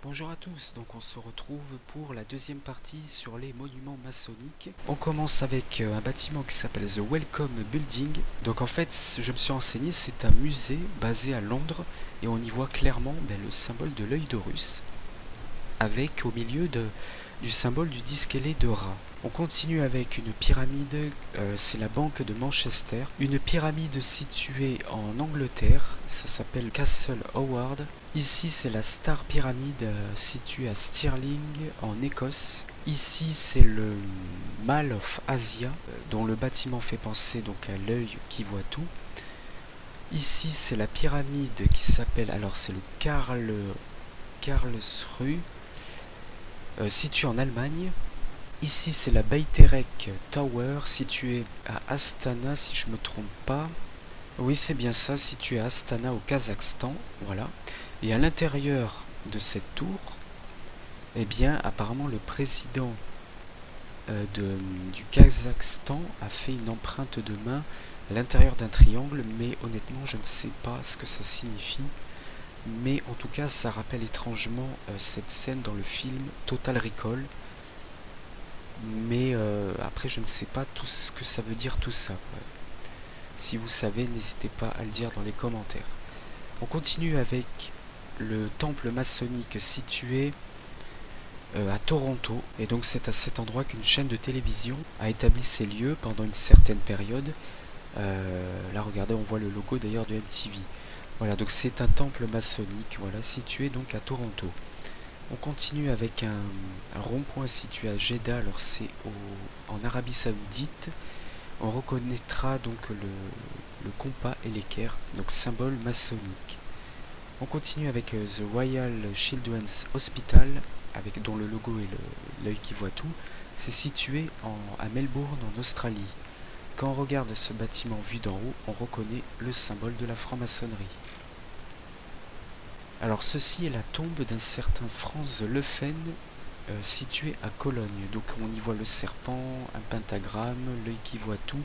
Bonjour à tous, donc on se retrouve pour la deuxième partie sur les monuments maçonniques. On commence avec un bâtiment qui s'appelle The Welcome Building. Donc en fait, je me suis renseigné, c'est un musée basé à Londres et on y voit clairement le symbole de l'œil d'Horus avec au milieu du symbole du disque ailé de rat. On continue avec une pyramide, c'est la banque de Manchester. Une pyramide située en Angleterre, ça s'appelle Castle Howard. Ici c'est la Star Pyramid située à Stirling en Écosse. Ici c'est le Mall of Asia, dont le bâtiment fait penser donc à l'œil qui voit tout. Ici c'est la pyramide qui s'appelle, alors c'est le Karlsruhe, situé en Allemagne. Ici c'est la Bayterek Tower située à Astana si je ne me trompe pas. Oui c'est bien ça, située à Astana au Kazakhstan, voilà. Et à l'intérieur de cette tour, eh bien apparemment le président du Kazakhstan a fait une empreinte de main à l'intérieur d'un triangle, mais honnêtement je ne sais pas ce que ça signifie. Mais en tout cas ça rappelle étrangement cette scène dans le film Total Recall. Mais après je ne sais pas tout ce que ça veut dire tout ça. Si vous savez, n'hésitez pas à le dire dans les commentaires. On continue avec le temple maçonnique situé à Toronto. Et donc c'est à cet endroit qu'une chaîne de télévision a établi ses lieux pendant une certaine période. Là regardez, on voit le logo d'ailleurs de MTV. Voilà, donc c'est un temple maçonnique, voilà, situé donc à Toronto. On continue avec un rond-point situé à Jeddah, alors c'est en Arabie Saoudite. On reconnaîtra donc le compas et l'équerre, donc symbole maçonnique. On continue avec The Royal Children's Hospital, dont le logo est l'œil qui voit tout. C'est situé à Melbourne en Australie. Quand on regarde ce bâtiment vu d'en haut, on reconnaît le symbole de la franc-maçonnerie. Alors ceci est la tombe d'un certain Franz Leffen, situé à Cologne. Donc on y voit le serpent, un pentagramme, l'œil qui voit tout.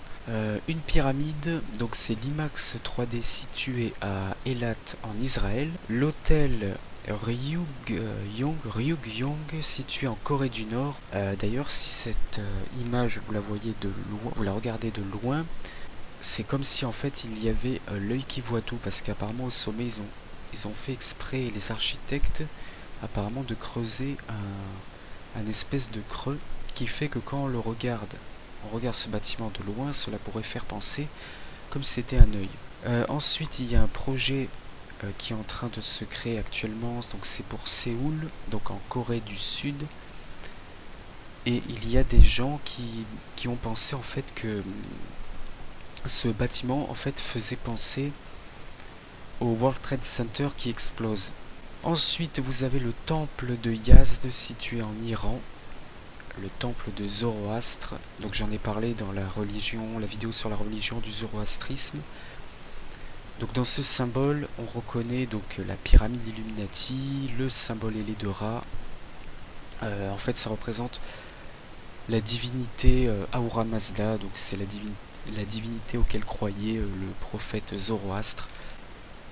Une pyramide, donc c'est l'IMAX 3D situé à Eilat en Israël. L'hôtel Ryugyong situé en Corée du Nord. D'ailleurs si cette image vous la voyez de loin, vous la regardez de loin, c'est comme si en fait il y avait l'œil qui voit tout, parce qu'apparemment au sommet ils ont fait exprès, les architectes, apparemment de creuser un espèce de creux qui fait que quand on regarde ce bâtiment de loin, cela pourrait faire penser comme si c'était un œil. Ensuite, il y a un projet qui est en train de se créer actuellement, donc c'est pour Séoul, donc en Corée du Sud. Et il y a des gens qui ont pensé en fait que ce bâtiment en fait faisait penser au World Trade Center qui explose. Ensuite, vous avez le temple de Yazd situé en Iran, le temple de Zoroastre. Donc j'en ai parlé dans la vidéo sur la religion du zoroastrisme. Donc dans ce symbole, on reconnaît donc la pyramide Illuminati, le symbole ailé de rat. En fait, ça représente la divinité Ahura Mazda, donc c'est la divinité auquel croyait le prophète Zoroastre.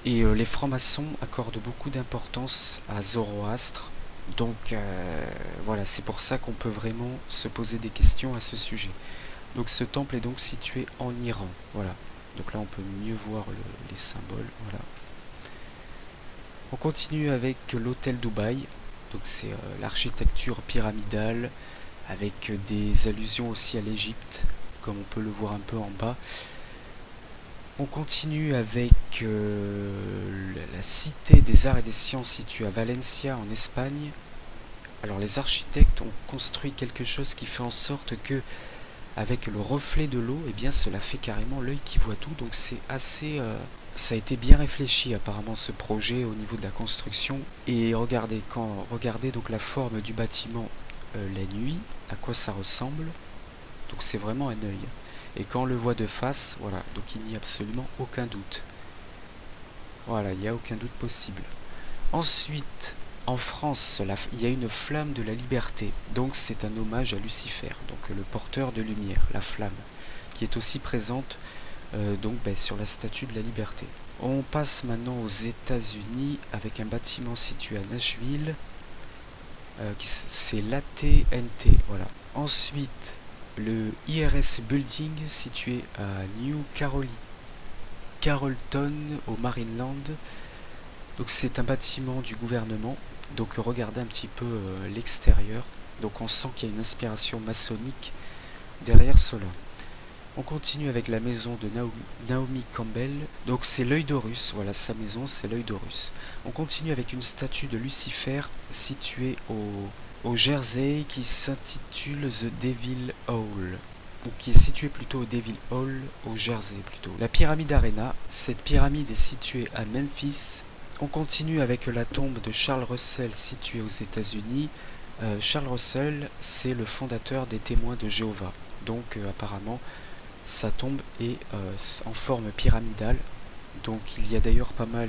Et les francs-maçons accordent beaucoup d'importance à Zoroastre. Donc voilà, c'est pour ça qu'on peut vraiment se poser des questions à ce sujet. Donc ce temple est donc situé en Iran. Voilà. Donc là on peut mieux voir les symboles. Voilà. On continue avec l'hôtel Dubaï. Donc c'est l'architecture pyramidale avec des allusions aussi à l'Égypte, comme on peut le voir un peu en bas. On continue avec la cité des arts et des sciences située à Valencia en Espagne. Alors les architectes ont construit quelque chose qui fait en sorte que avec le reflet de l'eau, eh bien cela fait carrément l'œil qui voit tout. Donc c'est assez ça a été bien réfléchi apparemment ce projet au niveau de la construction. Et regardez donc la forme du bâtiment la nuit, à quoi ça ressemble. Donc c'est vraiment un œil. Et quand on le voit de face, voilà, donc il n'y a absolument aucun doute. Voilà, il n'y a aucun doute possible. Ensuite, en France, il y a une flamme de la liberté. Donc c'est un hommage à Lucifer, donc le porteur de lumière, la flamme, qui est aussi présente sur la statue de la liberté. On passe maintenant aux États-Unis avec un bâtiment situé à Nashville. c'est l'AT&T, voilà. Ensuite, le IRS Building situé à New Carrollton au Marineland. Donc c'est un bâtiment du gouvernement. Donc regardez un petit peu l'extérieur. Donc on sent qu'il y a une inspiration maçonnique derrière cela. On continue avec la maison de Naomi Campbell. Donc c'est l'œil d'Horus, voilà sa maison, c'est l'œil d'Horus. On continue avec une statue de Lucifer située au Jersey qui s'intitule The Devil Hall. Ou qui est située plutôt au Devil Hall, au Jersey plutôt. La pyramide Arena, cette pyramide est située à Memphis. On continue avec la tombe de Charles Russell située aux États-Unis. Charles Russell, c'est le fondateur des Témoins de Jéhovah. Donc apparemment, sa tombe est en forme pyramidale. Donc il y a d'ailleurs pas mal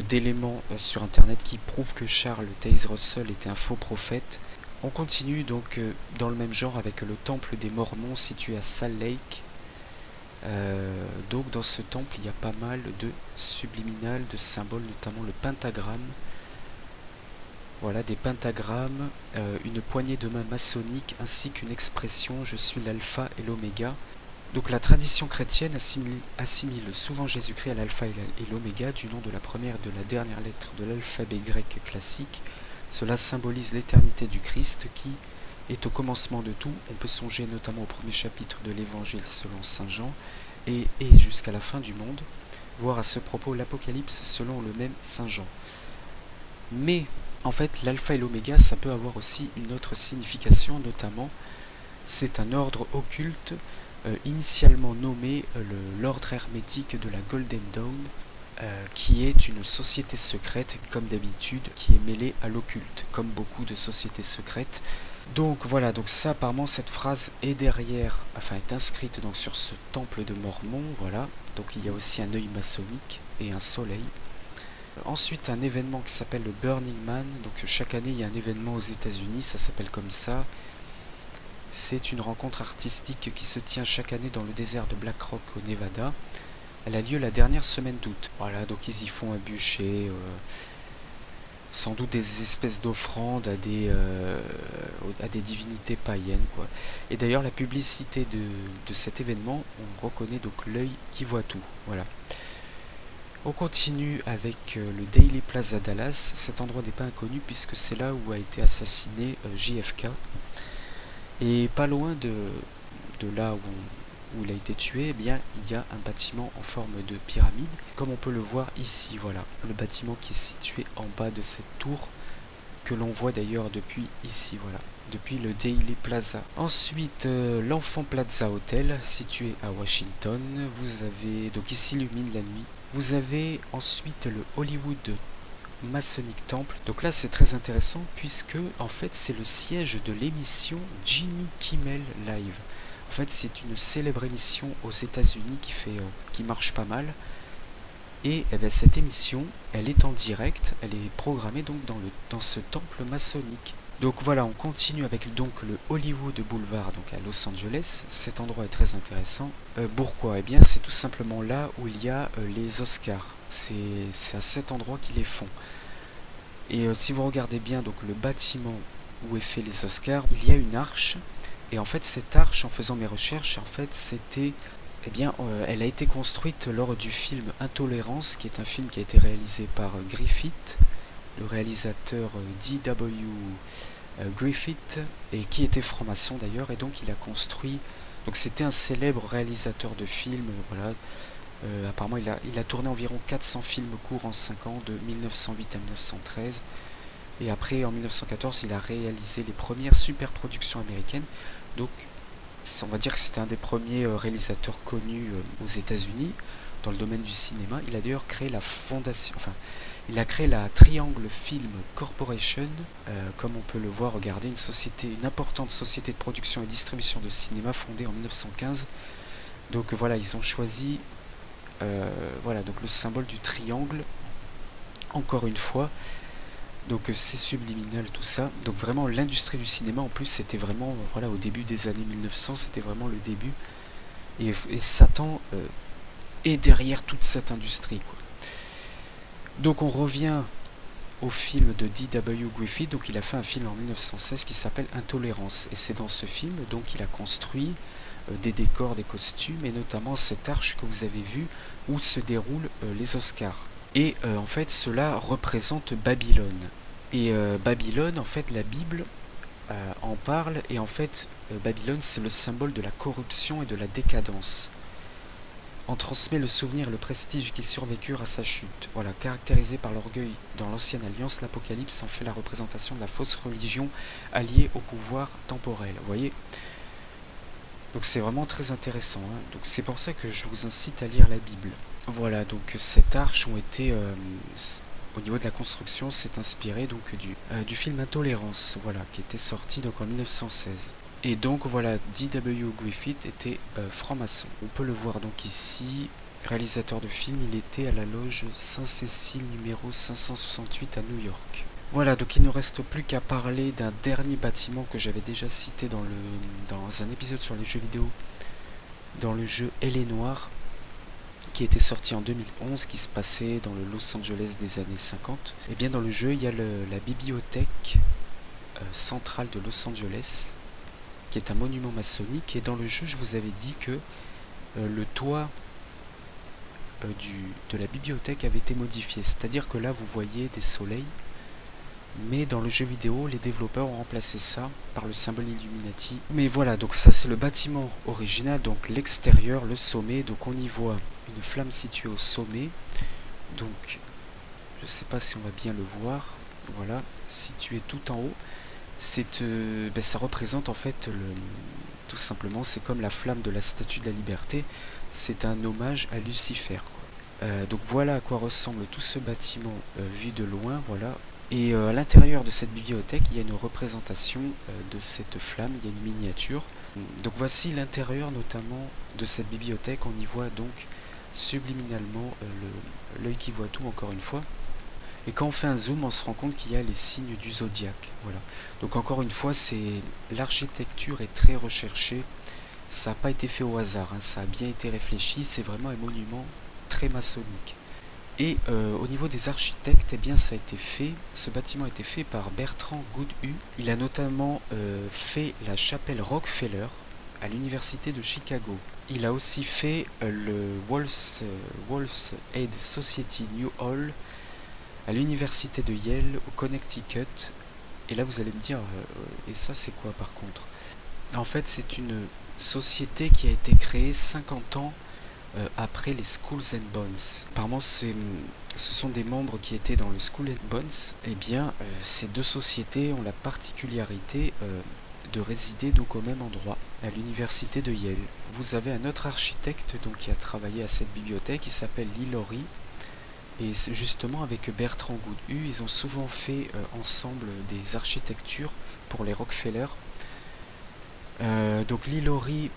d'éléments sur internet qui prouvent que Charles Taze Russell était un faux prophète. On continue donc dans le même genre avec le temple des Mormons situé à Salt Lake. Donc dans ce temple il y a pas mal de subliminales, de symboles, notamment le pentagramme. Voilà, des pentagrammes, une poignée de main maçonnique ainsi qu'une expression je suis l'alpha et l'oméga. Donc la tradition chrétienne assimile souvent Jésus-Christ à l'alpha et l'oméga du nom de la première et de la dernière lettre de l'alphabet grec classique. Cela symbolise l'éternité du Christ qui est au commencement de tout. On peut songer notamment au premier chapitre de l'évangile selon saint Jean et jusqu'à la fin du monde, voir à ce propos l'Apocalypse selon le même saint Jean. Mais en fait l'alpha et l'oméga ça peut avoir aussi une autre signification, notamment c'est un ordre occulte initialement nommé l'ordre hermétique de la Golden Dawn, qui est une société secrète, comme d'habitude, qui est mêlée à l'occulte, comme beaucoup de sociétés secrètes. Donc voilà, donc ça apparemment cette phrase est derrière, enfin est inscrite donc sur ce temple de Mormon, voilà. Donc il y a aussi un œil maçonnique et un soleil. Ensuite un événement qui s'appelle le Burning Man, donc chaque année il y a un événement aux États-Unis, ça s'appelle comme ça. C'est une rencontre artistique qui se tient chaque année dans le désert de Black Rock au Nevada. Elle a lieu la dernière semaine d'août. Voilà, donc ils y font un bûcher, sans doute des espèces d'offrandes à des divinités païennes, quoi. Et d'ailleurs la publicité de cet événement, on reconnaît donc l'œil qui voit tout. Voilà. On continue avec le Daily Plaza Dallas. Cet endroit n'est pas inconnu puisque c'est là où a été assassiné JFK. Et pas loin de là où il a été tué, eh bien, il y a un bâtiment en forme de pyramide, comme on peut le voir ici, voilà, le bâtiment qui est situé en bas de cette tour, que l'on voit d'ailleurs depuis ici, voilà, depuis le Daily Plaza. Ensuite, l'Enfant Plaza Hotel, situé à Washington, vous avez, donc il s'illumine la nuit. Vous avez ensuite le Hollywood Masonic Temple. Donc là c'est très intéressant puisque en fait c'est le siège de l'émission Jimmy Kimmel Live. En fait c'est une célèbre émission aux États-Unis qui marche pas mal. Et cette émission elle est en direct, elle est programmée donc dans ce temple maçonnique. Donc voilà, on continue avec donc le Hollywood Boulevard donc à Los Angeles. Cet endroit est très intéressant. Pourquoi ? Eh bien c'est tout simplement là où il y a les Oscars. C'est à cet endroit qu'ils les font. Et si vous regardez bien donc le bâtiment où est fait les Oscars, il y a une arche. Et en fait cette arche, en faisant mes recherches, en fait c'était, eh bien, elle a été construite lors du film Intolérance, qui est un film qui a été réalisé par Griffith, le réalisateur D.W. Griffith, et qui était franc-maçon d'ailleurs, et donc il a construit. Donc c'était un célèbre réalisateur de films, voilà. Apparemment il a tourné environ 400 films courts en 5 ans, de 1908 à 1913. Et après en 1914 il a réalisé les premières superproductions américaines. Donc on va dire que c'était un des premiers réalisateurs connus aux États-Unis dans le domaine du cinéma. Il a d'ailleurs créé la fondation, enfin il a créé la Triangle Film Corporation, comme on peut le voir, regardez, une importante société de production et distribution de cinéma fondée en 1915. Donc voilà, ils ont choisi voilà, donc le symbole du triangle, encore une fois. Donc c'est subliminal tout ça. Donc vraiment l'industrie du cinéma en plus c'était vraiment, voilà, au début des années 1900, c'était vraiment le début. Et Satan est derrière toute cette industrie, quoi. Donc on revient au film de D.W. Griffith. Donc il a fait un film en 1916 qui s'appelle Intolérance, et c'est dans ce film donc il a construit des décors, des costumes, et notamment cette arche que vous avez vue où se déroulent les Oscars. Et en fait cela représente Babylone. Et Babylone, en fait la Bible en parle, et en fait Babylone c'est le symbole de la corruption et de la décadence. En transmet le souvenir et le prestige qui survécurent à sa chute. Voilà, caractérisé par l'orgueil dans l'ancienne alliance, l'Apocalypse en fait la représentation de la fausse religion alliée au pouvoir temporel. Vous voyez? Donc c'est vraiment très intéressant, hein. Donc c'est pour ça que je vous incite à lire la Bible. Voilà, donc cette arche ont été, au niveau de la construction, s'est inspiré donc du film Intolérance, voilà, qui était sorti donc en 1916. Et donc voilà, D.W. Griffith était franc-maçon. On peut le voir donc ici, réalisateur de film, il était à la loge Saint-Cécile numéro 568 à New York. Voilà, donc il ne reste plus qu'à parler d'un dernier bâtiment que j'avais déjà cité dans un épisode sur les jeux vidéo, dans le jeu Elle est Noire, qui était sorti en 2011, qui se passait dans le Los Angeles des années 50. Et bien dans le jeu, il y a la bibliothèque centrale de Los Angeles, qui est un monument maçonnique, et dans le jeu je vous avais dit que le toit de la bibliothèque avait été modifié, c'est-à-dire que là vous voyez des soleils, mais dans le jeu vidéo les développeurs ont remplacé ça par le symbole Illuminati. Mais voilà, donc ça c'est le bâtiment original, donc l'extérieur, le sommet, donc on y voit une flamme située au sommet, donc je sais pas si on va bien le voir, voilà, située tout en haut. Ça représente en fait tout simplement, c'est comme la flamme de la Statue de la Liberté, c'est un hommage à Lucifer, quoi. Donc voilà à quoi ressemble tout ce bâtiment vu de loin, voilà. Et à l'intérieur de cette bibliothèque, il y a une représentation de cette flamme, il y a une miniature. Donc voici l'intérieur notamment de cette bibliothèque, on y voit donc subliminalement l'œil qui voit tout, encore une fois. Et quand on fait un zoom, on se rend compte qu'il y a les signes du zodiaque. Voilà. Donc encore une fois, l'architecture est très recherchée. Ça n'a pas été fait au hasard, hein. Ça a bien été réfléchi. C'est vraiment un monument très maçonnique. Et au niveau des architectes, eh bien, ça a été fait. Ce bâtiment a été fait par Bertrand Goodhue. Il a notamment fait la chapelle Rockefeller à l'université de Chicago. Il a aussi fait le Wolf's Aid Society New Hall à l'université de Yale au Connecticut. Et là vous allez me dire, et ça c'est quoi par contre? En fait c'est une société qui a été créée 50 ans après les Skulls and Bones. Apparemment ce sont des membres qui étaient dans le Skull and Bones. Et bien ces deux sociétés ont la particularité de résider donc au même endroit, à l'université de Yale. Vous avez un autre architecte donc, qui a travaillé à cette bibliothèque, qui s'appelle Lee Laurie. Et justement avec Bertrand Goodhue, ils ont souvent fait ensemble des architectures pour les Rockefeller. Donc Lee Laurie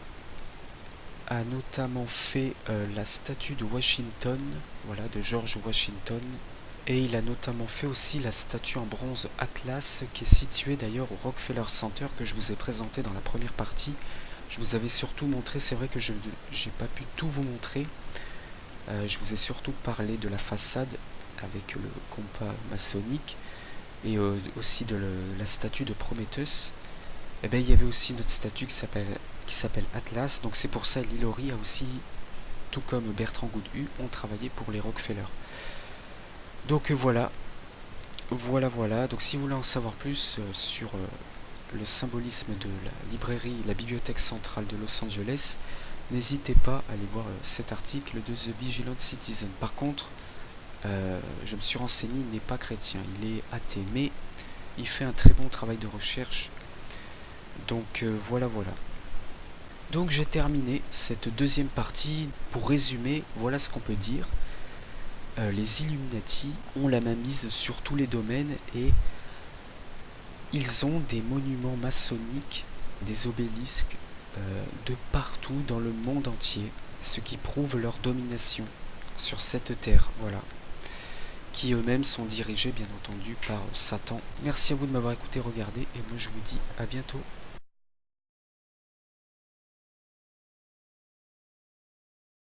a notamment fait la statue de Washington, voilà, de George Washington. Et il a notamment fait aussi la statue en bronze Atlas, qui est située d'ailleurs au Rockefeller Center, que je vous ai présenté dans la première partie. Je vous avais surtout montré, c'est vrai que je n'ai pas pu tout vous montrer. Je vous ai surtout parlé de la façade avec le compas maçonnique et aussi de la statue de Prométhée. Et bien, il y avait aussi une autre statue qui s'appelle Atlas. Donc c'est pour ça Lee Laurie a aussi, tout comme Bertrand Goodhue, ont travaillé pour les Rockefeller. Donc voilà. Donc si vous voulez en savoir plus sur le symbolisme de la bibliothèque centrale de Los Angeles, n'hésitez pas à aller voir cet article de The Vigilant Citizen. Par contre, je me suis renseigné, il n'est pas chrétien, il est athée, mais il fait un très bon travail de recherche. Donc voilà. Donc j'ai terminé cette deuxième partie. Pour résumer, voilà ce qu'on peut dire. Les Illuminati ont la main mise sur tous les domaines et ils ont des monuments maçonniques, des obélisques de partout dans le monde entier, ce qui prouve leur domination sur cette terre, voilà, qui eux-mêmes sont dirigés bien entendu par Satan. Merci à vous de m'avoir écouté, regardé, et moi je vous dis à bientôt.